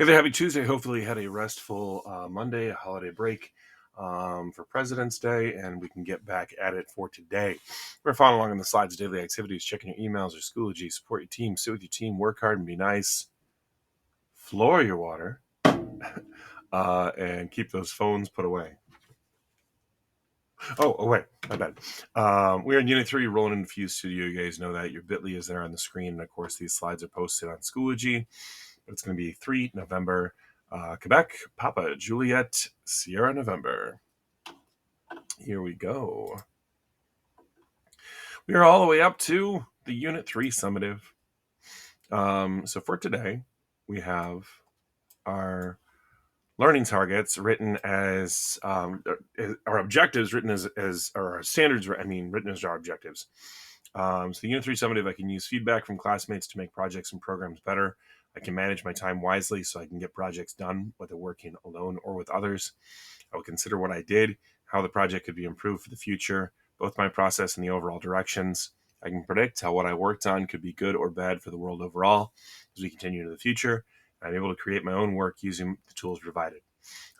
Hey there, happy Tuesday. Hopefully, you had a restful Monday, a holiday break for President's Day, and we can get back at it for today. We're following along on the slides, daily activities, checking your emails or Schoology, support your team, sit with your team, work hard and be nice, floor your water, and keep those phones put away. Oh, wait, my bad. We're in Unit 3, rolling into Fuse Studio. You guys know that. Your bit.ly is there on the screen. And, of course, these slides are posted on Schoology. But it's going to be 3 November, Quebec, Papa, Juliet, Sierra, November. Here we go. We are all the way up to the Unit 3 summative. So for today, we have our learning targets written as our objectives written as or our standards, written as our objectives. So the Unit 3 summative, I can use feedback from classmates to make projects and programs better. I can manage my time wisely so I can get projects done, whether working alone or with others. I will consider what I did, how the project could be improved for the future, both my process and the overall directions. I can predict how what I worked on could be good or bad for the world overall as we continue into the future. I'm able to create my own work using the tools provided.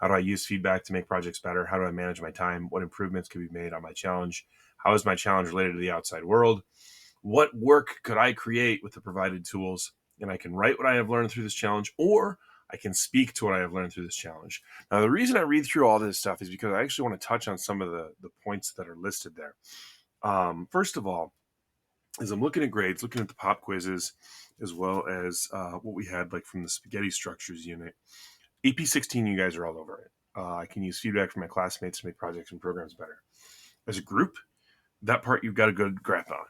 How do I use feedback to make projects better? How do I manage my time? What improvements could be made on my challenge? How is my challenge related to the outside world? What work could I create with the provided tools? And I can write what I have learned through this challenge, or I can speak to what I have learned through this challenge. Now, the reason I read through all this stuff is because I actually want to touch on some of the points that are listed there. First of all, as I'm looking at grades, looking at the pop quizzes, as well as what we had like from the spaghetti structures unit, AP 16, you guys are all over it. I can use feedback from my classmates to make projects and programs better. As a group, that part you've got a good grasp on.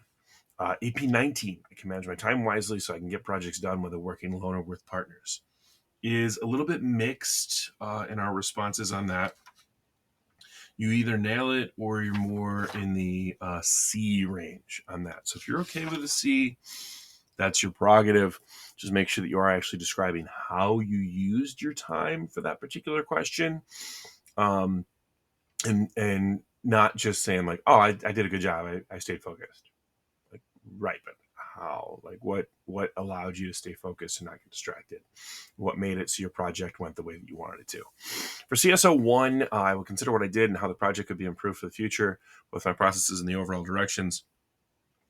AP 19, I can manage my time wisely so I can get projects done whether working alone or with partners. Is a little bit mixed in our responses on that. You either nail it or you're more in the C range on that. So if you're okay with a C, that's your prerogative. Just make sure that you are actually describing how you used your time for that particular question, and not just saying like, "Oh, I did a good job. I stayed focused." Like, right, but how? Like, what allowed you to stay focused and not get distracted? What made it so your project went the way that you wanted it to? For CSO1, I will consider what I did and how the project could be improved for the future with my processes and the overall directions.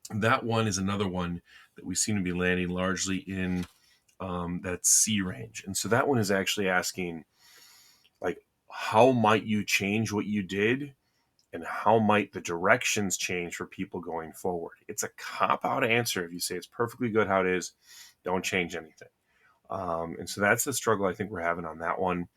That one is another one that we seem to be landing largely in that C range. And so that one is actually asking, like, how might you change what you did and how might the directions change for people going forward? It's a cop out answer if you say it's perfectly good how it is, don't change anything. And so that's the struggle I think we're having on that one.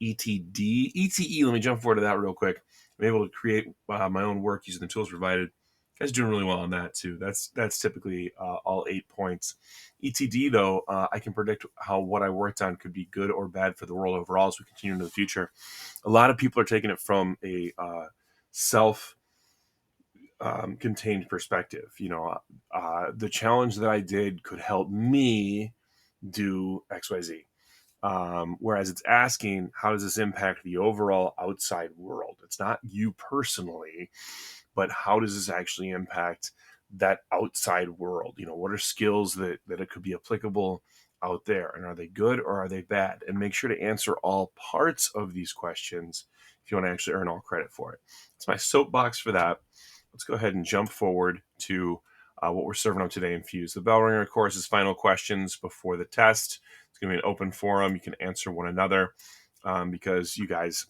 ETE, let me jump forward to that real quick. I'm able to create my own work using the tools provided. You guys are doing really well on that too. That's typically all 8 points. ETD though, I can predict how what I worked on could be good or bad for the world overall as we continue into the future. A lot of people are taking it from a self contained perspective. The challenge that I did could help me do XYZ. Whereas it's asking, how does this impact the overall outside world? It's not you personally, but how does this actually impact that outside world? What are skills that it could be applicable out there? And are they good or are they bad? And make sure to answer all parts of these questions if you want to actually earn all credit for it. That's my soapbox for that. Let's go ahead and jump forward to what we're serving up today in Fuse. The bell ringer, of course, is final questions before the test. It's going to be an open forum. You can answer one another because you guys,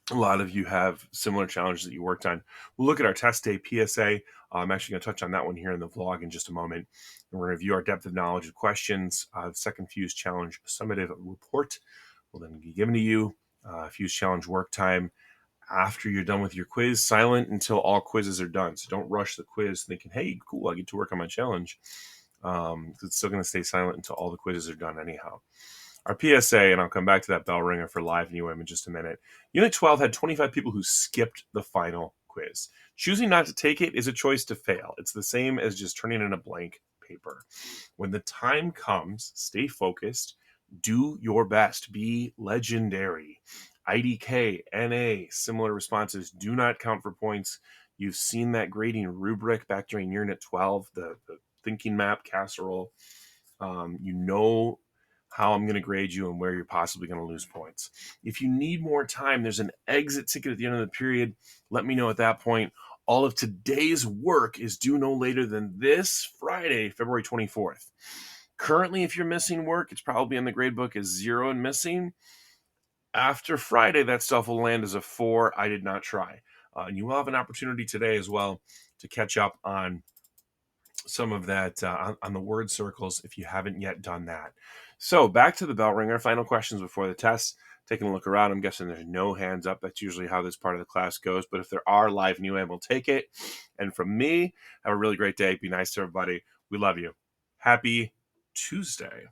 a lot of you have similar challenges that you worked on. We'll look at our test day PSA. I'm actually going to touch on that one here in the vlog in just a moment. And we're going to review our depth of knowledge of questions. The second Fuse Challenge summative report will then be given to you. Fuse Challenge work time after you're done with your quiz, silent until all quizzes are done. So don't rush the quiz thinking, hey, cool, I get to work on my challenge. It's still going to stay silent until all the quizzes are done anyhow. Our PSA, and I'll come back to that bell ringer for live and UM in just a minute. Unit 12 had 25 people who skipped the final quiz. Choosing not to take it is a choice to fail. It's the same as just turning in a blank paper. When the time comes, stay focused, do your best, be legendary. IDK, NA, similar responses do not count for points. You've seen that grading rubric back during Unit 12, the thinking map casserole. You know how I'm going to grade you and where you're possibly going to lose points. If you need more time, there's an exit ticket at the end of the period. Let me know at that point. All of today's work is due no later than this Friday, February 24th. Currently, if you're missing work, it's probably in the gradebook as 0 and missing. After Friday, that stuff will land as a 4. I did not try. And you will have an opportunity today as well to catch up on some of that on the word circles if you haven't yet done that. So back to the bell ringer. Final questions before the test. Taking a look around, I'm guessing there's no hands up. That's usually how this part of the class goes. But if there are live and you will take it. And from me, have a really great day. Be nice to everybody. We love you. Happy Tuesday.